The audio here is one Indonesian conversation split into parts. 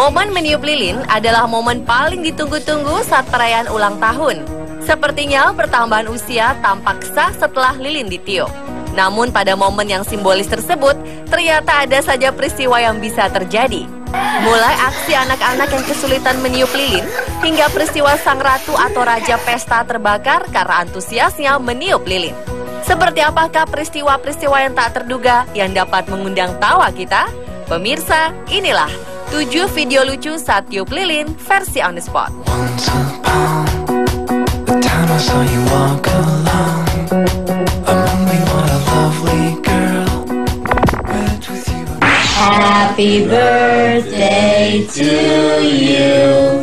Momen meniup lilin adalah momen paling ditunggu-tunggu saat perayaan ulang tahun. Sepertinya pertambahan usia tampak sah setelah lilin ditiup. Namun pada momen yang simbolis tersebut, ternyata ada saja peristiwa yang bisa terjadi. Mulai aksi anak-anak yang kesulitan meniup lilin, hingga peristiwa sang ratu atau raja pesta terbakar karena antusiasnya meniup lilin. Seperti apakah peristiwa-peristiwa yang tak terduga yang dapat mengundang tawa kita? Pemirsa, inilah 7 video lucu saat tiup lilin versi on the spot. I saw you walk along. I'm only one a lovely girl. With you. Happy birthday to you.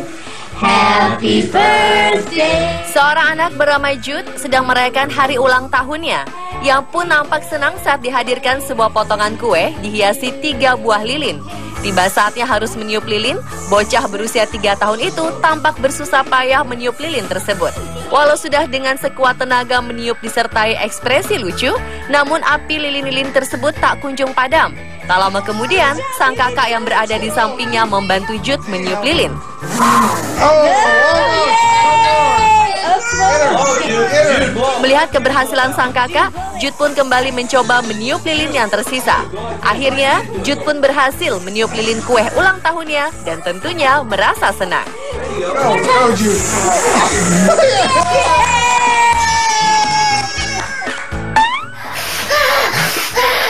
Happy birthday. Seorang anak bernama Jude sedang merayakan hari ulang tahunnya. Yang pun nampak senang saat dihadirkan sebuah potongan kue dihiasi 3 buah lilin. Tiba saatnya harus meniup lilin, bocah berusia 3 tahun itu tampak bersusah payah meniup lilin tersebut. Walau sudah dengan sekuat tenaga meniup disertai ekspresi lucu, namun api lilin-lilin tersebut tak kunjung padam. Tak lama kemudian, sang kakak yang berada di sampingnya membantu Jude meniup lilin. Melihat keberhasilan sang kakak, Jude pun kembali mencoba meniup lilin yang tersisa. Akhirnya, Jude pun berhasil meniup lilin kue ulang tahunnya dan tentunya merasa senang.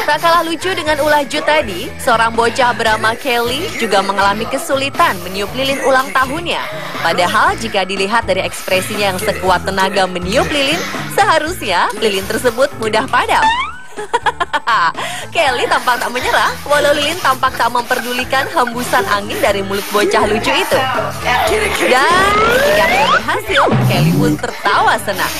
Tak kalah lucu dengan ulah Jude tadi, seorang bocah bernama Kelly juga mengalami kesulitan meniup lilin ulang tahunnya. Padahal jika dilihat dari ekspresinya yang sekuat tenaga meniup lilin, seharusnya lilin tersebut mudah padam. Kelly tampak tak menyerah, walau lilin tampak tak memperdulikan hembusan angin dari mulut bocah lucu itu. Dan ketika akhirnya berhasil, Kelly pun tertawa senang.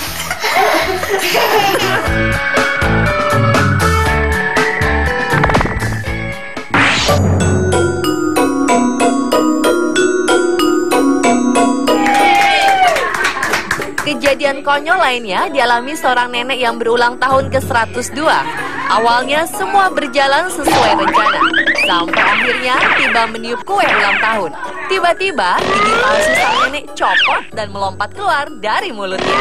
Kejadian konyol lainnya dialami seorang nenek yang berulang tahun ke-102. Awalnya semua berjalan sesuai rencana, sampai akhirnya tiba meniup kue ulang tahun. Tiba-tiba gigi palsu sang nenek copot dan melompat keluar dari mulutnya.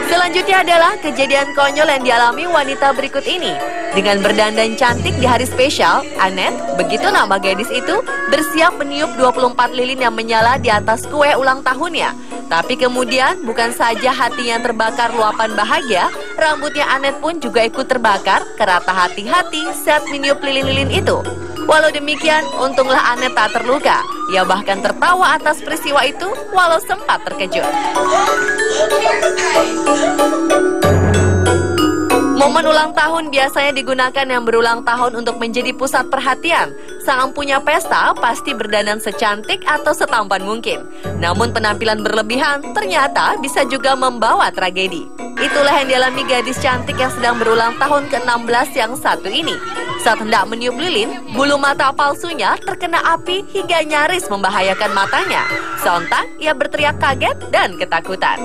Selanjutnya adalah kejadian konyol yang dialami wanita berikut ini. Dengan berdandan cantik di hari spesial, Annette, begitu nama gadis itu, bersiap meniup 24 lilin yang menyala di atas kue ulang tahunnya. Tapi kemudian bukan saja hatinya terbakar luapan bahagia, rambutnya Annette pun juga ikut terbakar karena tak hati-hati saat meniup lilin-lilin itu. Walau demikian, untunglah Annette tak terluka. Ia bahkan tertawa atas peristiwa itu walau sempat terkejut. Momen ulang tahun biasanya digunakan yang berulang tahun untuk menjadi pusat perhatian. Sang empunya pesta pasti berdandan secantik atau setampan mungkin. Namun penampilan berlebihan ternyata bisa juga membawa tragedi. Itulah yang dialami gadis cantik yang sedang berulang tahun ke-16 yang satu ini. Saat hendak meniup lilin, bulu mata palsunya terkena api hingga nyaris membahayakan matanya. Sontak, ia berteriak kaget dan ketakutan.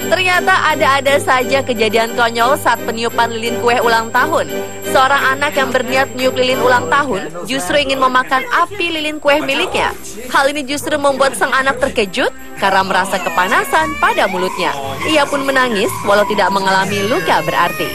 Ternyata ada-ada saja kejadian konyol saat peniupan lilin kue ulang tahun. Seorang anak yang berniat meniup lilin ulang tahun justru ingin memakan api lilin kue miliknya. Hal ini justru membuat sang anak terkejut karena merasa kepanasan pada mulutnya. Ia pun menangis walau tidak mengalami luka berarti.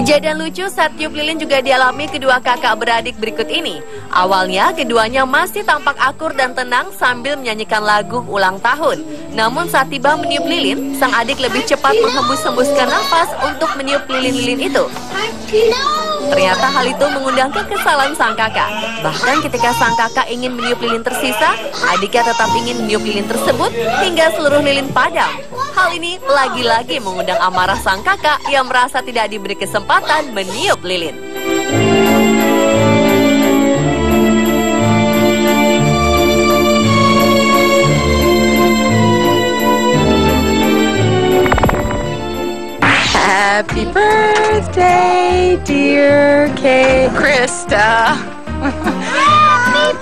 Kejadian lucu saat tiup lilin juga dialami kedua kakak beradik berikut ini. Awalnya keduanya masih tampak akur dan tenang sambil menyanyikan lagu ulang tahun. Namun saat tiba meniup lilin, sang adik lebih cepat menghembus-hembuskan nafas untuk meniup lilin-lilin itu. Ternyata hal itu mengundang kekesalan sang kakak. Bahkan ketika sang kakak ingin meniup lilin tersisa, adiknya tetap ingin meniup lilin tersebut hingga seluruh lilin padam. Hal ini lagi-lagi mengundang amarah sang kakak yang merasa tidak diberi kesempatan meniup lilin. Happy birthday! birthday, dear Kate. Krista.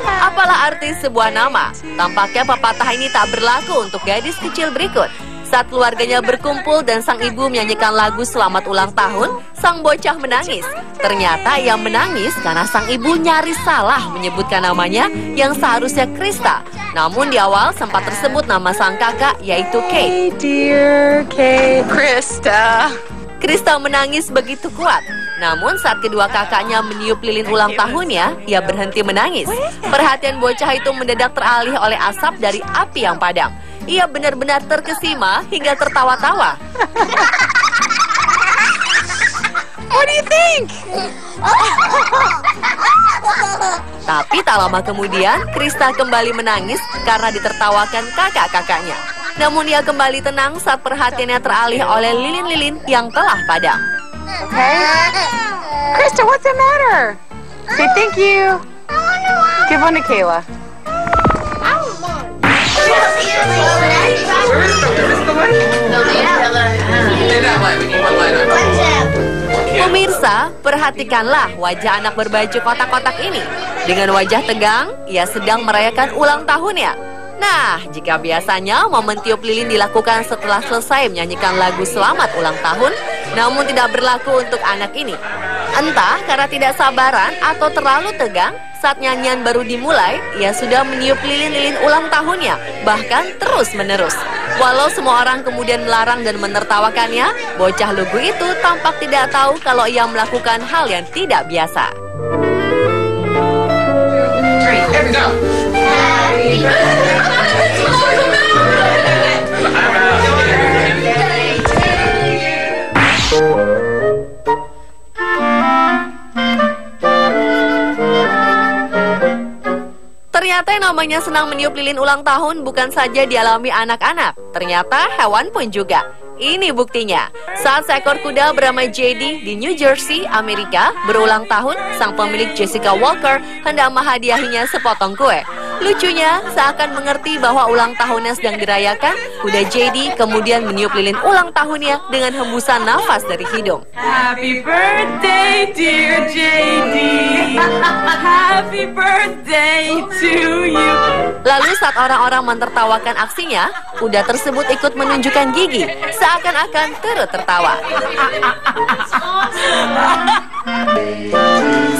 Apalah arti sebuah nama? Tampaknya pepatah ini tak berlaku untuk gadis kecil berikut. Saat keluarganya berkumpul dan sang ibu menyanyikan lagu selamat ulang tahun, sang bocah menangis. Ternyata ia menangis karena sang ibu nyaris salah menyebutkan namanya yang seharusnya Krista. Namun di awal sempat tersebut nama sang kakak yaitu Kate. Hey, dear Kate. Krista. Krista menangis begitu kuat. Namun saat kedua kakaknya meniup lilin ulang tahunnya, ia berhenti menangis. Perhatian bocah itu mendadak teralih oleh asap dari api yang padam. Ia benar-benar terkesima hingga tertawa-tawa. What do you think? Tapi tak lama kemudian, Krista kembali menangis karena ditertawakan kakak-kakaknya. Namun ia kembali tenang saat perhatiannya teralih oleh lilin-lilin yang telah padam. Okay. Krista, what's the matter? Say thank you. Give one to Kayla. Pemirsa, perhatikanlah wajah anak berbaju kotak-kotak ini. Dengan wajah tegang, ia sedang merayakan ulang tahunnya. Nah, jika biasanya momen tiup lilin dilakukan setelah selesai menyanyikan lagu selamat ulang tahun, namun tidak berlaku untuk anak ini. Entah karena tidak sabaran atau terlalu tegang, saat nyanyian baru dimulai, ia sudah meniup lilin-lilin ulang tahunnya, bahkan terus-menerus. Walau semua orang kemudian melarang dan menertawakannya, bocah lugu itu tampak tidak tahu kalau ia melakukan hal yang tidak biasa. Ternyata yang namanya senang meniup lilin ulang tahun bukan saja dialami anak-anak, ternyata hewan pun juga. Ini buktinya. Saat seekor kuda bernama JD di New Jersey, Amerika, berulang tahun, sang pemilik Jessica Walker hendak menghadiahinya sepotong kue. Lucunya, seakan mengerti bahwa ulang tahunnya sedang dirayakan, kuda JD kemudian meniup lilin ulang tahunnya dengan hembusan nafas dari hidung. Happy birthday, dear JD. Happy birthday to you. Lalu saat orang-orang mentertawakan aksinya, kuda tersebut ikut menunjukkan gigi, seakan-akan turut tertawa.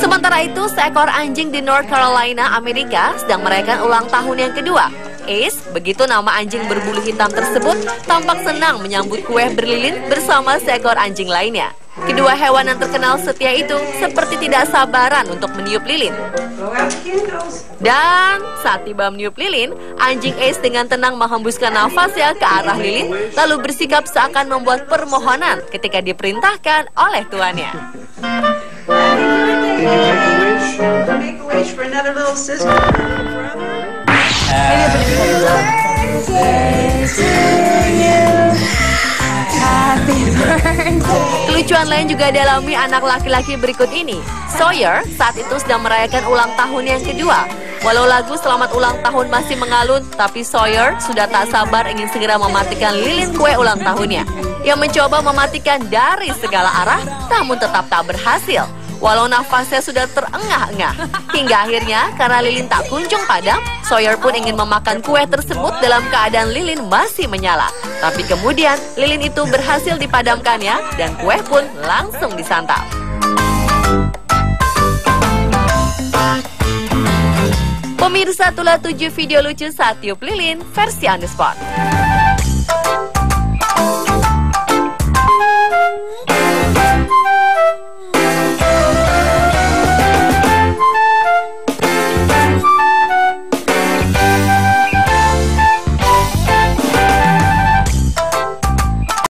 Sementara itu, seekor anjing di North Carolina, Amerika, sedang merayakan ulang tahun yang kedua. Ace, begitu nama anjing berbulu hitam tersebut, tampak senang menyambut kue berlilin bersama seekor anjing lainnya. Kedua hewan yang terkenal setia itu seperti tidak sabaran untuk meniup lilin. Dan saat tiba meniup lilin, anjing Ace dengan tenang menghembuskan nafasnya ke arah lilin, lalu bersikap seakan membuat permohonan ketika diperintahkan oleh tuannya. Make a wish for another little sister. Kelucuan lain juga dialami anak laki-laki berikut ini. Sawyer saat itu sedang merayakan ulang tahun yang kedua. Walau lagu selamat ulang tahun masih mengalun, tapi Sawyer sudah tak sabar ingin segera mematikan lilin kue ulang tahunnya. Ia mencoba mematikan dari segala arah, namun tetap tak berhasil. Walau nafasnya sudah terengah-engah. Hingga akhirnya, karena lilin tak kunjung padam, Sawyer pun ingin memakan kue tersebut dalam keadaan lilin masih menyala. Tapi kemudian, lilin itu berhasil dipadamkannya, dan kue pun langsung disantap. Pemirsa, itulah 7 video lucu saat tiup lilin versi on the spot.